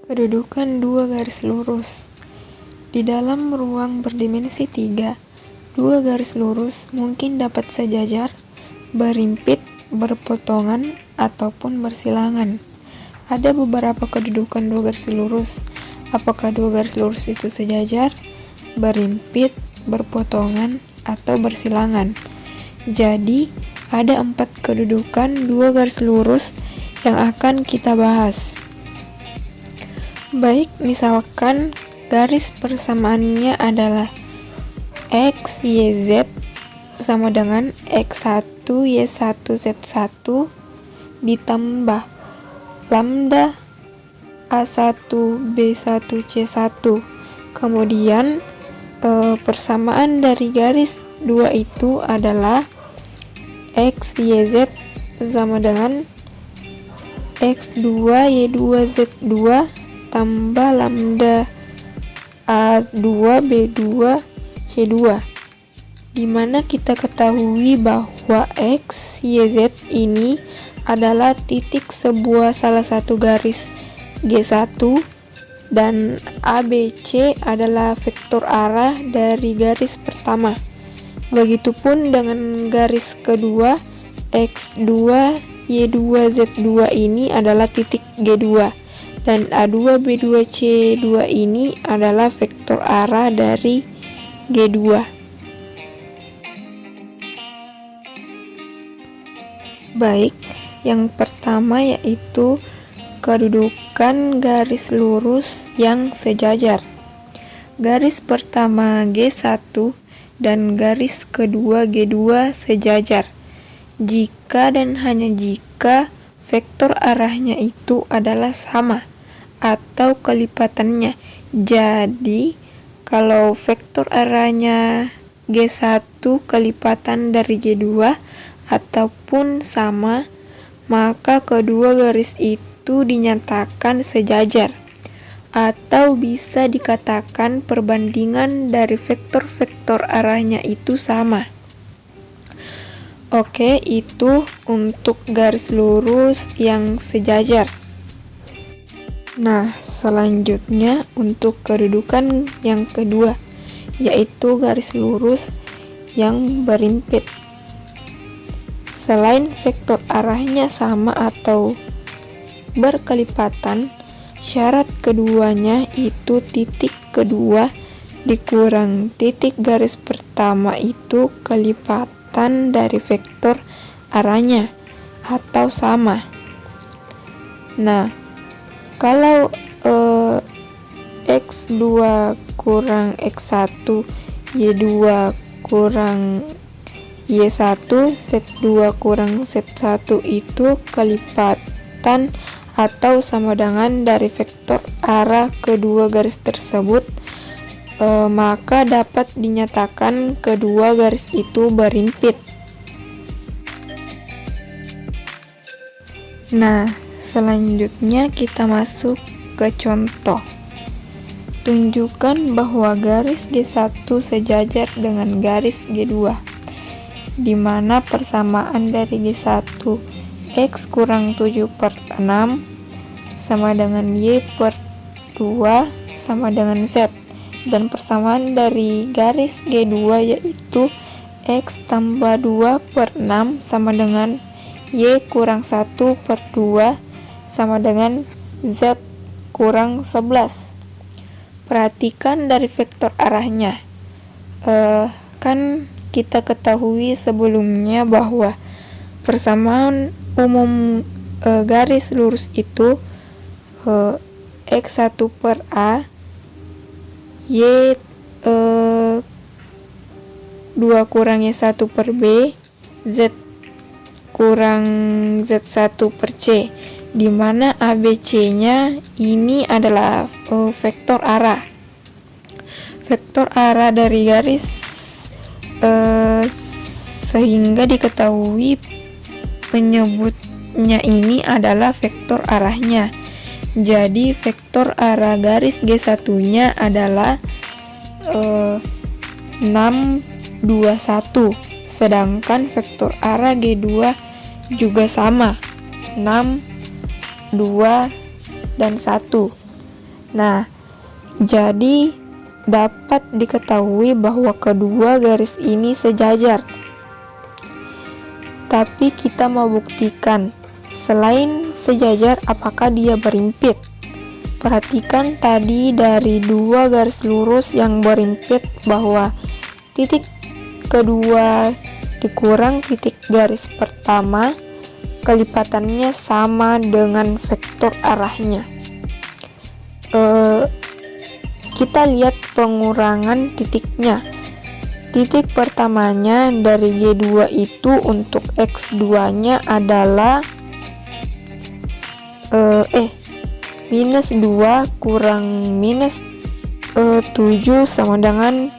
Kedudukan dua garis lurus. Di dalam ruang berdimensi 3, dua garis lurus mungkin dapat sejajar, berimpit, berpotongan, ataupun bersilangan. Ada beberapa kedudukan dua garis lurus. Apakah dua garis lurus itu sejajar, berimpit, berpotongan, atau bersilangan? Jadi, ada 4 kedudukan dua garis lurus yang akan kita bahas. Baik, misalkan garis persamaannya adalah X, Y, Z sama dengan X1, Y1, Z1 ditambah lambda A1, B1, C1. Kemudian persamaan dari garis dua itu adalah X, Y, Z sama dengan X2, Y2, Z2 tambah lambda A2, B2, C2, dimana kita ketahui bahwa X, Y, Z ini adalah titik sebuah salah satu garis G1 dan ABC adalah vektor arah dari garis pertama. Begitupun dengan garis kedua, X2, Y2, Z2 ini adalah titik G2 dan A2, B2, C2 ini adalah vektor arah dari G2. Baik, yang pertama yaitu kedudukan garis lurus yang sejajar. Garis pertama G1 dan garis kedua G2 sejajar jika dan hanya jika vektor arahnya itu adalah sama atau kelipatannya. Jadi, kalau vektor arahnya G1 kelipatan dari G2 ataupun sama, maka kedua garis itu dinyatakan sejajar, atau bisa dikatakan perbandingan dari vektor-vektor arahnya itu sama. Oke, itu untuk garis lurus yang sejajar. Nah, selanjutnya untuk kedudukan yang kedua, yaitu garis lurus yang berimpit. Selain vektor arahnya sama atau berkelipatan, syarat keduanya itu titik kedua dikurang titik garis pertama itu kelipatan dari vektor arahnya atau sama. Nah, kalau X2 kurang X1, Y2 kurang Y1, Z2 kurang Z1 itu kelipatan atau sama dengan dari vektor arah kedua garis tersebut, maka dapat dinyatakan kedua garis itu berimpit. Nah, selanjutnya kita masuk ke contoh. Tunjukkan bahwa garis G1 sejajar dengan garis G2, di mana persamaan dari G1 X kurang 7/6 sama dengan Y per 2 sama dengan Z, dan persamaan dari garis G2 yaitu X tambah 2/6 sama dengan Y kurang 1/2 sama dengan Z kurang 11. Perhatikan dari vektor arahnya. Kan kita ketahui sebelumnya bahwa persamaan umum garis lurus itu X1 per A, Y 2 kurang Y1 per B, Z kurang Z1 per C, di mana ABC-nya ini adalah vektor arah. Vektor arah dari garis sehingga diketahui penyebutnya ini adalah vektor arahnya. Jadi vektor arah garis G1-nya adalah 6, 2, 1. Sedangkan vektor arah G2 juga sama, 6, 2, dan 1. Nah, jadi dapat diketahui bahwa kedua garis ini sejajar. Tapi kita mau buktikan, selain sejajar, apakah dia berimpit? Perhatikan tadi dari dua garis lurus yang berimpit bahwa titik kedua dikurang titik garis pertama, kelipatannya sama dengan vektor arahnya. Kita lihat pengurangan titiknya. Titik pertamanya dari G2 itu untuk X2 nya adalah minus 2 kurang minus 7 sama dengan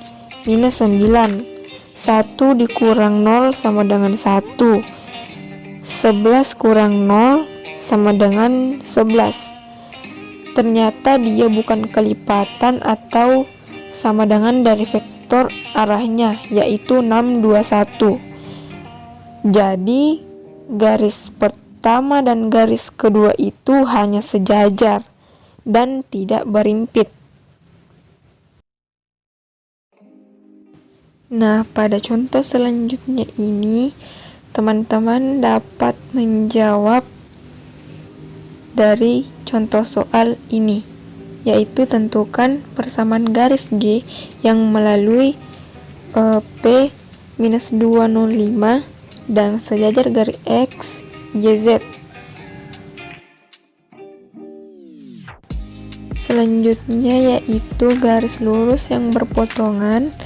minus 9. 1 dikurang 0 sama dengan 1. 11 kurang 0 sama dengan 11. Ternyata dia bukan kelipatan atau sama dengan dari vektor arahnya, yaitu 621. Jadi garis pertama dan garis kedua itu hanya sejajar dan tidak berimpit. Nah, pada contoh selanjutnya ini teman-teman dapat menjawab dari contoh soal ini, yaitu tentukan persamaan garis G yang melalui P-205 dan sejajar garis X, Y, Z. Selanjutnya yaitu garis lurus yang berpotongan,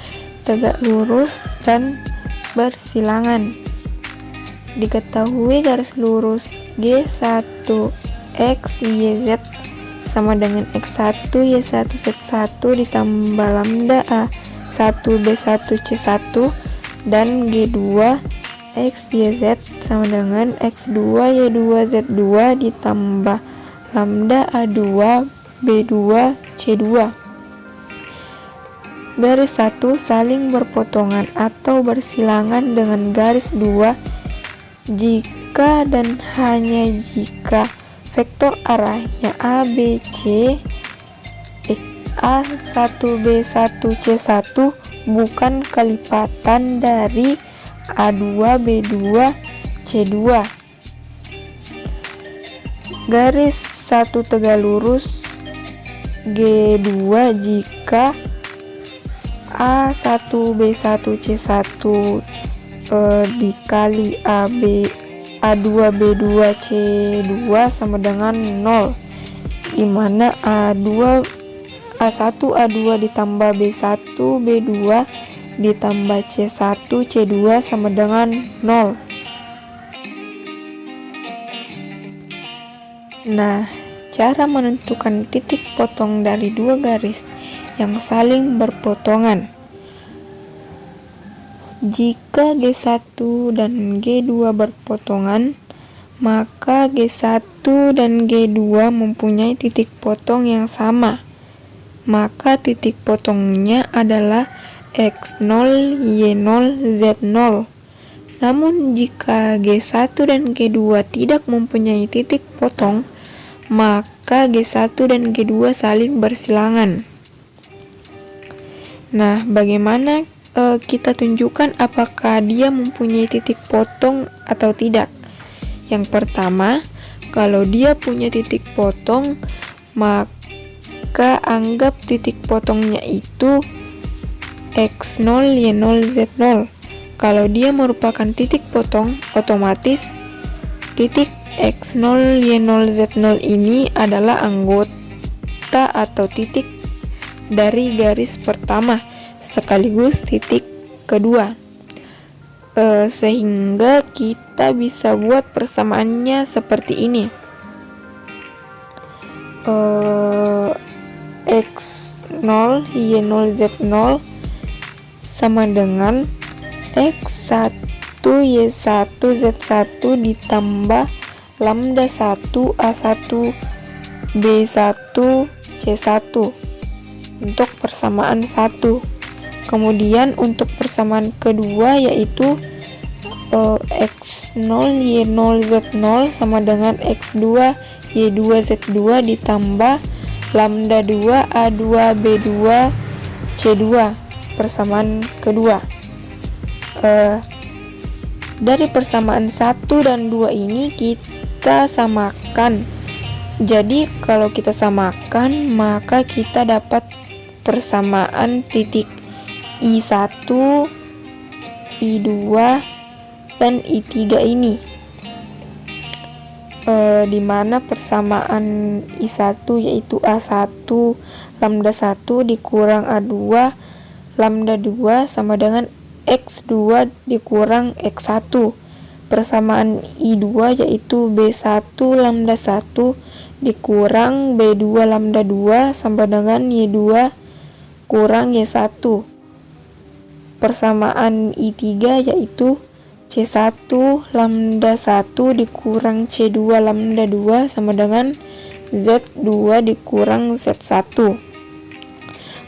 tegak lurus, dan bersilangan. Diketahui garis lurus G1 X, Y, Z sama dengan X1, Y1, Z1 ditambah lambda A1, B1, C1 dan G2 X, Y, Z sama dengan X2, Y2, Z2 ditambah lambda A2, B2, C2. Garis 1 saling berpotongan atau bersilangan dengan garis 2 jika dan hanya jika vektor arahnya A1, B1, C1 bukan kelipatan dari A2, B2, C2. Garis 1 tegak lurus G2 jika A1, B1, C1 dikali A2, B2, C2 sama dengan 0, dimana A1, A2 ditambah B1, B2 ditambah C1, C2 sama dengan 0. Nah, cara menentukan titik potong dari dua garis yang saling berpotongan. Jika G1 dan G2 berpotongan, maka G1 dan G2 mempunyai titik potong yang sama. Maka titik potongnya adalah X0, Y0, Z0. Namun jika G1 dan G2 tidak mempunyai titik potong, maka G1 dan G2 saling bersilangan. Nah, bagaimana kita tunjukkan apakah dia mempunyai titik potong atau tidak? Yang pertama, kalau dia punya titik potong, maka anggap titik potongnya itu X0, Y0, Z0. Kalau dia merupakan titik potong, otomatis titik X0, Y0, Z0 ini adalah anggota atau titik dari garis pertama sekaligus titik kedua. Sehingga kita bisa buat persamaannya seperti ini. X0, Y0, Z0 sama dengan X1, Y1, Z1 ditambah lambda 1, A1, B1, C1 untuk persamaan 1. Kemudian untuk persamaan kedua yaitu X0, Y0, Z0 sama dengan X2, Y2, Z2 ditambah lambda 2 A2 B2 C2 persamaan kedua. Dari persamaan 1 dan 2 ini kita samakan. Jadi kalau kita samakan, maka kita dapat persamaan titik I1, I2, dan I3 ini. Dimana persamaan I1 yaitu A1 lambda 1 dikurang A2 lambda 2 sama dengan X2 dikurang X1. Persamaan I2 yaitu B1 lambda 1 dikurang B2 lambda 2 sama dengan Y2 kurang Y1. Persamaan I3 yaitu C1 lambda 1 dikurang C2 lambda 2 sama dengan Z2 dikurang Z1.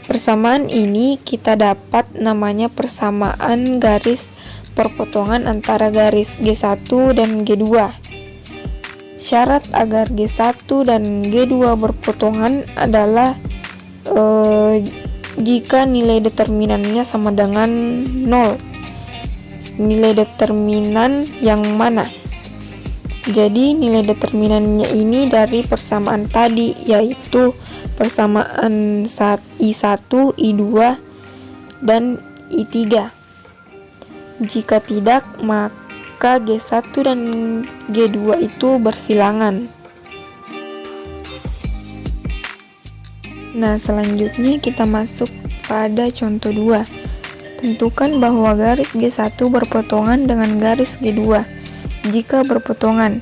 Persamaan ini kita dapat namanya persamaan garis perpotongan antara garis G1 dan G2. Syarat agar G1 dan G2 berpotongan adalah jika nilai determinannya sama dengan 0. Nilai determinan yang mana? Jadi nilai determinannya ini dari persamaan tadi, yaitu persamaan I1, I2, dan I3. Jika tidak, maka G1 dan G2 itu bersilangan. Nah, selanjutnya kita masuk pada contoh 2. Tentukan bahwa garis G1 berpotongan dengan garis G2. Jika berpotongan,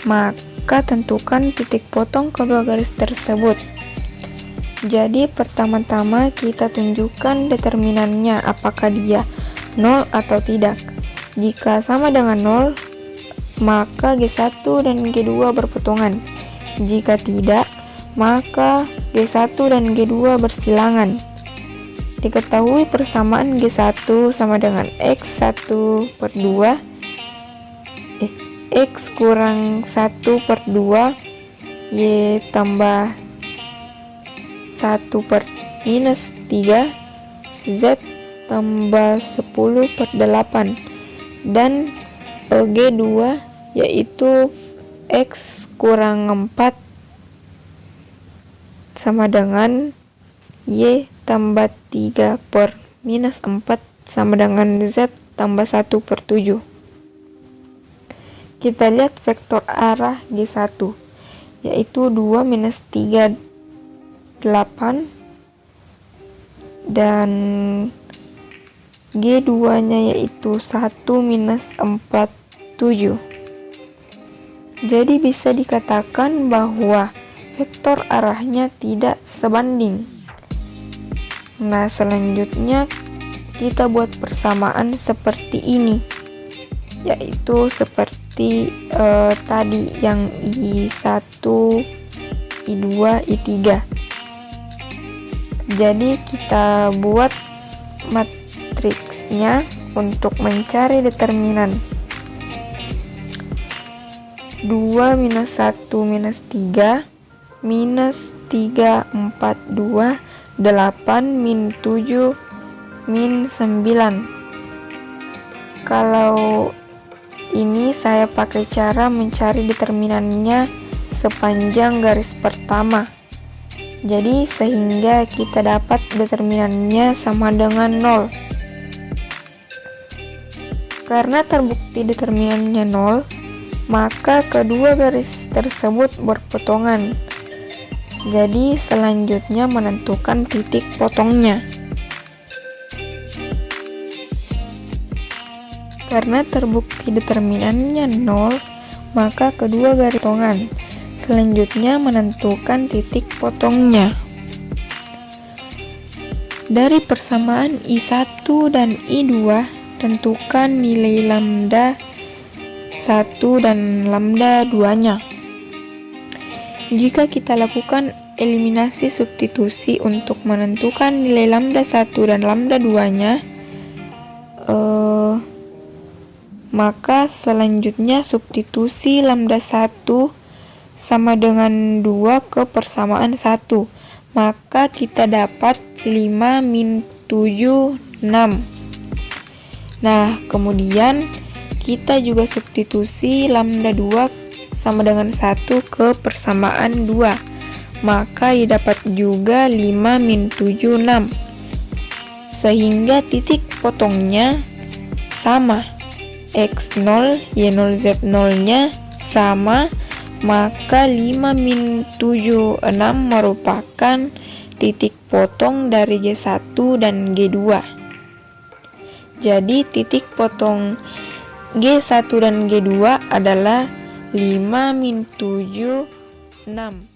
maka tentukan titik potong kedua garis tersebut. Jadi pertama-tama kita tunjukkan determinannya, apakah dia 0 atau tidak. Jika sama dengan 0, maka G1 dan G2 berpotongan. Jika tidak, maka G1 dan G2 bersilangan. Diketahui persamaan G1 sama dengan X1 per 2 X kurang 1 per 2 Y tambah 1 per minus 3 Z tambah 10 per 8 dan G2 yaitu X kurang 4 sama dengan Y tambah 3 per minus 4 sama dengan Z tambah 1 per 7. Kita lihat vektor arah G1 yaitu 2 minus 3 8 dan G2 nya yaitu 1 minus 4 7. Jadi bisa dikatakan bahwa vektor arahnya tidak sebanding. Nah, selanjutnya kita buat persamaan seperti ini, yaitu seperti tadi yang I1, I2, I3. Jadi kita buat matriksnya untuk mencari determinan. 2 minus 1 minus 3 minus 3 4 2 8 min 7 min 9. Kalau ini saya pakai cara mencari determinannya sepanjang garis pertama. Jadi sehingga kita dapat determinannya sama dengan 0. Karena terbukti determinannya 0, maka kedua garis tersebut berpotongan. Jadi selanjutnya menentukan titik potongnya. Karena terbukti determinannya 0, maka kedua garis potongan. Selanjutnya menentukan titik potongnya. Dari persamaan I1 dan I2, tentukan nilai lambda 1 dan lambda 2-nya. Jika kita lakukan eliminasi substitusi untuk menentukan nilai lambda 1 dan lambda 2-nya, maka selanjutnya substitusi lambda 1 sama dengan 2 ke persamaan 1. maka kita dapat 5 min 7, 6. Nah, kemudian kita juga substitusi lambda 2 sama dengan 1 ke persamaan 2. Maka didapat juga 5 min 7, 6. Sehingga titik potongnya sama. X0, Y0, Z0 nya sama, maka 5 min 7, 6 merupakan titik potong dari G1 dan G2. Jadi titik potong G1 dan G2 adalah 5 min 7, 6.